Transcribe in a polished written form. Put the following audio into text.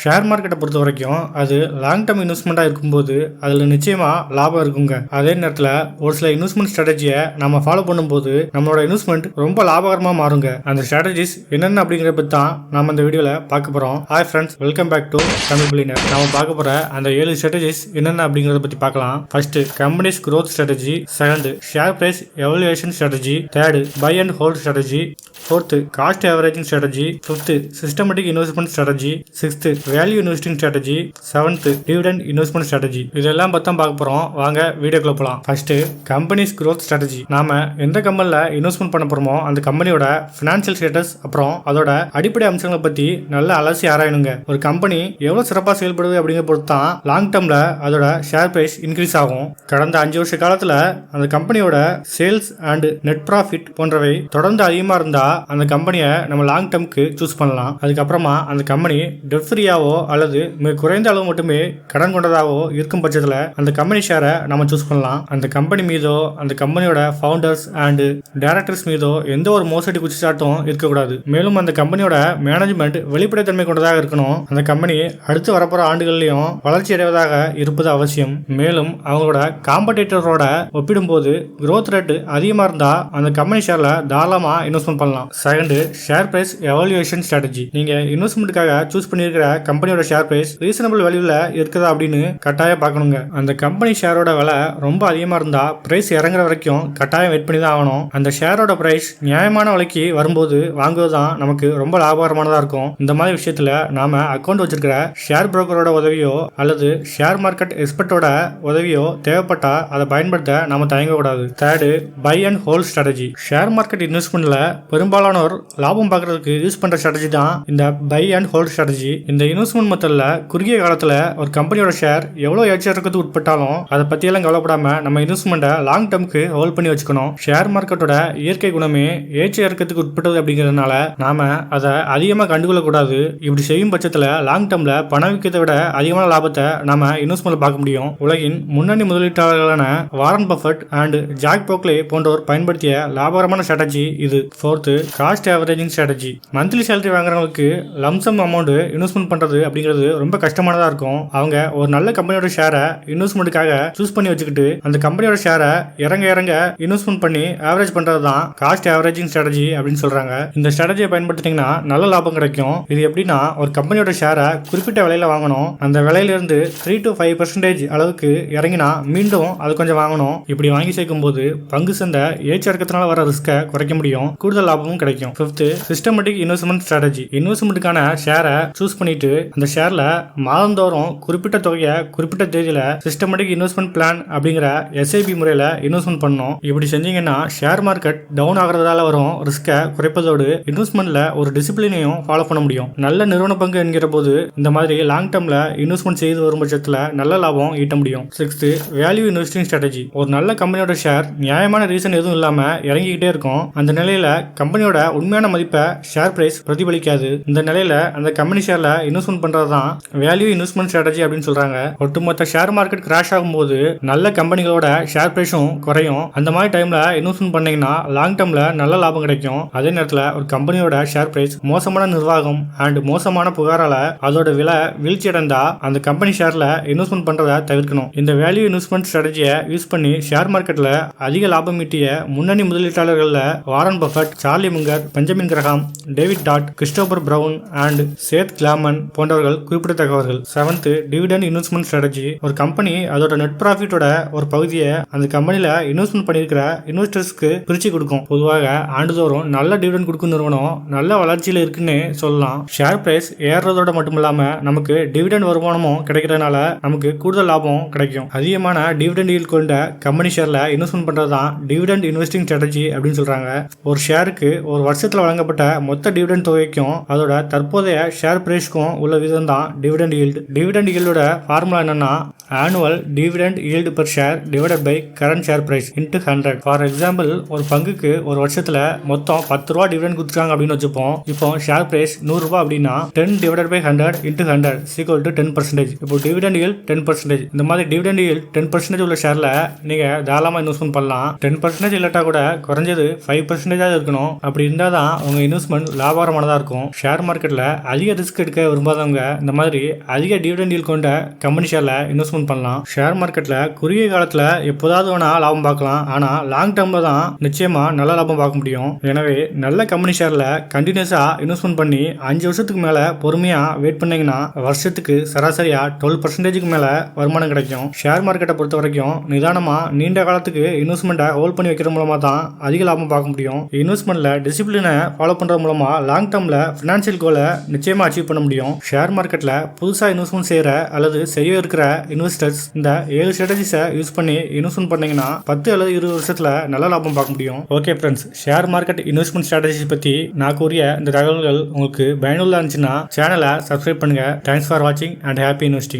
Share மார்க்கெட்டை பொறுத்த வரைக்கும் அது லாங் டேர்ம் இன்வெஸ்ட்மெண்ட்டாக இருக்கும்போது அதில் நிச்சயமாக லாபம் இருக்குங்க. அதே நேரத்தில் ஒரு சில இன்வெஸ்ட்மெண்ட் ஸ்ட்ராட்டஜியை நம்ம ஃபாலோ பண்ணும்போது நம்மளோட இன்வெஸ்ட்மெண்ட் ரொம்ப லாபகரமாக மாறுங்க. அந்த ஸ்ட்ராட்டஜிஸ் என்னென்ன அப்படிங்கிறத பற்றி தான் நம்ம இந்த வீடியோவில் பார்க்க போகிறோம். Hi friends, welcome back to Tamil billionaire. நம்ம பார்க்க போகிற அந்த 7 ஸ்ட்ராட்டஜிஸ் என்னென்ன அப்படிங்கிறத பற்றி பார்க்கலாம். First, companies growth strategy. Second, share price evolution strategy. Third, buy and hold strategy. Fourth, cost averaging strategy. Fifth, systematic investment strategy. Sixth, value investing strategy. Seventh, dividend investment strategy. இதெல்லாம் பற்றி பார்க்க போகிறோம். வாங்க வீடியோக்குள்ள போகலாம். First, companies growth strategy. நாம எந்த கம்பெனியில் இன்வெஸ்ட்மெண்ட் பண்ண போகிறோமோ அந்த கம்பெனியோட ஃபினான்ஷியல் ஸ்டேட்டஸ் அப்புறம் அதோட அடிப்படை அம்சங்களை பற்றி நல்லா அலசி ஆராயணுங்க. ஒரு கம்பெனி எவ்வளோ சிறப்பாக செயல்படுது அப்படிங்கிற பொறுத்து தான் லாங் டேர்மில் அதோட ஷேர் பிரைஸ் இன்க்ரீஸ் ஆகும். கடந்த 5 வருஷ காலத்தில் அந்த கம்பெனியோட சேல்ஸ் அண்ட் நெட் ப்ராஃபிட் போன்றவை தொடர்ந்து அதிகமாக இருந்தால் அந்த கம்பெனியை நம்ம லாங் டேர்முக்கு சூஸ் பண்ணலாம். அதுக்கப்புறமா அந்த கம்பெனி டெட் ஃப்ரீயாவோ அல்லது மிக குறைந்த அளவு மட்டுமே கடன் கொண்டதாவோ இருக்கும் பட்சத்தில் அந்த கம்பெனி ஷேரை நம்ம சூஸ் பண்ணலாம். அந்த கம்பெனி மீதோ அந்த கம்பெனியோட ஃபவுண்டர்ஸ் அண்ட் டைரக்டர்ஸ் மீதோ எந்த ஒரு மோசடி குற்றச்சாட்டும் இருக்கக்கூடாது. மேலும் அந்த கம்பெனியோட மேனேஜ்மெண்ட் வெளிப்படைத்தன்மை கொண்டதாக இருக்கணும். அந்த கம்பெனி அடுத்து வரப்போற ஆண்டுகள்லையும் வளர்ச்சி அடைவதாக இருப்பது அவசியம். மேலும் அவங்களோட காம்படிட்டரோட ஒப்பிடும்போது growth ரேட் அதிகமாக இருந்தா அந்த கம்பெனி ஷேர்ல தாராளமா இன்வெஸ்ட்மெண்ட் பண்ணலாம். Second, share price evolution strategy. நீங்க இன்வெஸ்ட்மெண்ட்டுக்காக சூஸ் பண்ணியிருக்கிற கம்பெனியோட ஷேர் பிரைஸ் ரீசனபிள் வேல்யூல இருக்குதா அப்படின்னு கட்டாயம் பார்க்கணுங்க. அந்த கம்பெனி ஷேரோட விலை ரொம்ப அதிகமாக இருந்தா பிரைஸ் இறங்குற வரைக்கும் கட்டாயம் வெயிட் பண்ணி தான் ஆகணும். அந்த ஷேரோட பிரைஸ் நியாயமான விலைக்கு வரும்போது வாங்குவது தான் நமக்கு ரொம்ப லாபகரமானதா இருக்கும். இந்த மாதிரி விஷயத்துல நாம அக்கௌண்ட் வச்சிருக்கிற ஷேர் புரோக்கரோட உதவியோ அல்லது ஷேர் மார்க்கெட் எக்ஸ்பர்ட்டோட உதவியோ தேவைப்பட்டா அதை பயன்படுத்த நாம தயங்கக்கூடாது. Third, buy and hold strategy. Share market இன்வெஸ்ட்மெண்ட்ல பெரும்பாலானோர் லாபம் பார்க்கறதுக்கு யூஸ் பண்ற ஸ்ட்ராட்டஜி தான் இந்த பை அண்ட் ஹோல்ட் ஸ்ட்ராட்டஜி. இந்த இன்வெஸ்ட்மெண்ட் மெத்தட்ல குறுகிய காலத்துல ஒரு கம்பெனியோட ஷேர் எவ்வளவு ஏற்றத்துக்கு உட்பட்டாலும் அதை பத்தியெல்லாம் கவலைப்படாம நம்ம இன்வெஸ்ட்மெண்ட்டை லாங் டேர்முக்கு ஹோல்ட் பண்ணி வச்சுக்கணும். ஷேர் மார்க்கெட்டோட இயற்கை குணமே ஏற்ற இறக்கத்துக்கு உட்பட்டது அப்படிங்கிறதுனால நாம அதை அதிகமாக கண்டுகொள்ள கூடாது. இப்படி செய்யும் பட்சத்தில் லாங் டேர்ம்ல பணவீக்கத்தை விட அதிகமான லாபத்தை நாம இன்வெஸ்ட்மெண்ட்ல பார்க்க முடியும். உலகின் முன்னணி முதலீட்டாளர்களான Warren Buffett and Jack Bogle போன்றோர் பயன்படுத்திய லாபகரமான ஸ்ட்ராட்டஜி இது. Fourth, cost averaging strategy. Monthly salary வாங்குறவங்களுக்கு லம்சம் அமௌண்ட் இன்வெஸ்ட்மெண்ட் பண்றது அப்படிங்கிறது ரொம்ப கஷ்டமானதா இருக்கும். அவங்க ஒரு நல்ல கம்பெனியோட ஷேரை இன்வெஸ்ட்மெண்ட்டுக்காக சூஸ் பண்ணி வச்சுக்கிட்டு அந்த கம்பெனியோட ஷேரை இறங்க இறங்க இன்வெஸ்ட்மெண்ட் பண்ணி ஆவரேஜ் பண்றது தான் காஸ்ட் ஆவரேஜிங் ஸ்ட்ராட்டஜி அப்படின்னு சொல்றாங்க. இந்த ஸ்ட்ராட்டஜியை பயன்படுத்தினீங்கன்னா நல்ல லாபம் கிடைக்கும். இது எப்படின்னா, ஒரு கம்பெனியோட ஷேரை குறிப்பிட்ட விலையில வாங்கணும். அந்த விலையில இருந்து 3 to 5% அளவுக்கு இறங்கினா மீண்டும் அது கொஞ்சம் வாங்கணும். இப்படி வாங்கி சேர்க்கும் போது பங்கு சந்தை ஏற்ற இறக்கத்தினால வர ரிஸ்கை குறைக்க முடியும். கூடுதல் லாபமும் கிடைக்கும். Fifth, systematic investment strategy. இன்வெஸ்ட்மெண்ட்டுக்கான ஷேரை சூஸ் பண்ணிட்டு அந்த ஷேர்ல மாதந்தோறும் குறிப்பிட்ட தொகையை குறிப்பிட்ட தேதியில சிஸ்டமேட்டிக் இன்வெஸ்ட்மெண்ட் பிளான் அப்படிங்கிற SIP முறையில இன்வெஸ்ட்மெண்ட் பண்ணணும். இப்படி செஞ்சீங்கன்னா ஷேர் மார்க்கெட் டவுன் ஆகிறதால வரும் ரிஸ்கை குறைப்பதோடு இன்வெஸ்ட்மெண்ட்ல ஒரு டிசிப்ளினையும் ஃபாலோ பண்ண முடியும். நல்ல நிறுவன பங்கு என்கிற போது இந்த மாதிரி லாங் டேர்ம்ல இன்வெஸ்ட்மெண்ட் செய்து வரும் பட்சத்தில் நல்ல லாபம் ஈட்ட முடியும். Sixth, value investing strategy. ஒரு நல்ல கம்பெனியோட ஷேர் நியாயமான ரீசன் எதுவும் இல்லாம இறங்கிக்கிட்டே இருக்கும். அந்த நிலையில கம்பெனியோட உண்மையான மதிப்பை ஷேர் பிரைஸ் பிரதிபலிக்காது. இந்த நிலையில அந்த கம்பெனி ஷேர்ல இன்வெஸ்ட்மெண்ட் பண்றதுதான் வேல்யூ இன்வெஸ்ட்மெண்ட் ஸ்ட்ராட்டஜி அப்படின்னு சொல்றாங்க. ஒட்டுமொத்த ஷேர் மார்க்கெட் கிராஷ் ஆகும்போது நல்ல கம்பெனிகளோட ஷேர் பிரைஸும் குறையும். அந்த மாதிரி டைம்ல இன்வெஸ்ட்மெண்ட் பண்ணீங்கன்னா லாங் டேர்ம்ல நல்ல லாபம் கிடைக்கும். அதே நேரத்தில் ஒரு கம்பெனியோட ஷேர் பிரைஸ் மோசமான நிர்வாகம் அண்ட் மோசமான புகாரால அதோட விலை வீழ்ச்சி அடைந்தா அந்த கம்பெனி ஷேர்ல இன்வெஸ்ட்மெண்ட் பண்றதை தவிர்க்கணும். இந்த வேல்யூ இன்வெஸ்ட்மெண்ட் ஸ்ட்ராட்டஜியை யூஸ் பண்ணி ஷேர் மார்க்கெட்ல அதிக லாபம் ஈட்டிய முன்னணி முதலீட்டாளர்கள் Warren Buffett, Charlie Munger, Benjamin Graham, David Dodd, Christopher Browne and Seth Klarman போன்றவர்கள் குறிப்பிடத்தக்கவர்கள். Seventh, dividend investment strategy. ஒரு கம்பெனி அதோட நெட் ப்ராஃபிட்டோட ஒரு பகுதியை அந்த கம்பெனில இன்வெஸ்ட்மெண்ட் பண்ணியிருக்கிற இன்வெஸ்டர்ஸ்க்கு பிரிச்சு கொடுக்கும். பொதுவாக ஆண்டுதோறும் நல்ல டிவிடெண்ட் கொடுக்கும் நிறுவனம் நல்ல வளர்ச்சியில் இருக்குன்னு சொல்லலாம். ஷேர் பிரைஸ் ஏறதோட மட்டும் இல்லாம நமக்கு டிவிடெண்ட் வருமானமும் கிடைக்கிறதுனால நமக்கு கூடுதல் லாபம் கிடைக்கும். அதிகமான டிவிடெண்ட் ஈல்ட் கொண்ட கம்பெனி ஷேர்ல இன்வெஸ்ட்மெண்ட் பண்றது தான் டிவிடெண்ட் இன்வெஸ்டிங் ஸ்ட்ராட்டஜி அப்படின்னு சொல்றாங்க. ஒரு ஷேருக்கு ஒரு வருஷத்துல வழங்கப்பட்ட மொத்த டிவிடெண்ட் தொகைக்கும் அதோட தற்போதைய ஷேர் பிரைஸ்க்கும் உள்ள விதம் தான் டிவிடெண்ட் ஈல்ட். டிவிடெண்ட் ஈல்டோட ஃபார்முலா என்னன்னா annual dividend yield per share divided by current share price into 100. For example, ஒரு பங்குக்கு ஒரு வருஷத்துல மொத்தம் 10 ரூபா டிவிடெண்ட் கொடுத்துருக்காங்க அப்படின்னு வச்சுப்போம். இப்போ ஷேர் பிரைஸ் 100 ரூபா அப்படின்னா 10 divided by 100 into 100 equal to 10%. இப்போ டிவிடெண்ட் yield 10%. இந்த மாதிரி டிவிடெண்ட் yield 10% உள்ள ஷேர்ல நீங்க தாராளமா இன்வெஸ்ட்மெண்ட் பண்ணலாம். 10% இல்லாட்டா கூட குறைஞ்சது 5% இருக்கணும். அப்படி இருந்தாதான் உங்க இன்வெஸ்ட்மெண்ட் லாபகரமானதா இருக்கும். ஷேர் மார்க்கெட்ல அதிக ரிஸ்க் எடுக்க விரும்பாத விரும்பாதவங்க இந்த மாதிரி அதிக டிவிடெண்ட் yield கொண்ட கம்பெனி ஷேர்ல இன்வெஸ்ட்மெண்ட் பண்ணலாம். ஷேர் மார்க்கெட்ல குறுகிய காலத்துல எப்போதாவது வேணா லாபம் பார்க்கலாம். ஆனா லாங் டேர்ம்ல தான் நிச்சயமா நல்ல லாபம் பார்க்க முடியும். எனவே நல்ல கம்பெனி ஷேர்ல கண்டினியூஸா இன்வெஸ்ட்மெண்ட் பண்ணி 5 வருஷத்துக்கு மேல பொறுமையா வெயிட் பண்ணீங்கன்னா வருஷத்துக்கு சராசரியா 12% மேல வருமானம் கிடைக்கும். ஷேர் மார்க்கெட்டை பொறுத்த வரைக்கும் நிதானமா நீண்ட காலத்துக்கு இன்வெஸ்ட்மெண்ட்டை ஹோல்ட் பண்ணி வைக்கிறது மூலமா தான் அதிக லாபம் பார்க்க முடியும். இன்வெஸ்ட்மெண்ட்ல டிசிப்ளினை ஃபாலோ பண்றது மூலமா லாங் டேர்ம்ல பினான்சியல் கோலை நிச்சயமா அச்சீவ் பண்ண முடியும். ஷேர் மார்க்கெட்ல புதுசா இன்வெஸ்ட்மெண்ட் செய்யற அல்லது செய்ய இருக்கிற இன்வெஸ்டர்ஸ் இந்த 7 ஸ்ட்ராட்டஜிஸை யூஸ் பண்ணி இன்வெஸ்ட்மெண்ட் பண்ணீங்கன்னா 10 அல்லது 20 வருஷத்துல நல்ல லாபம் பார்க்க முடியும். Okay friends, share market investment strategy பத்தி நான் கூறிய இந்த தகவல்கள் உங்களுக்கு பயனுள்ள இருந்துச்சுன்னா சேனலை சப்ஸ்கிரைப் பண்ணுங்க. தேங்க்ஸ் ஃபார் வாட்சிங் அண்ட் ஹாப்பி இன்வெஸ்டிங்.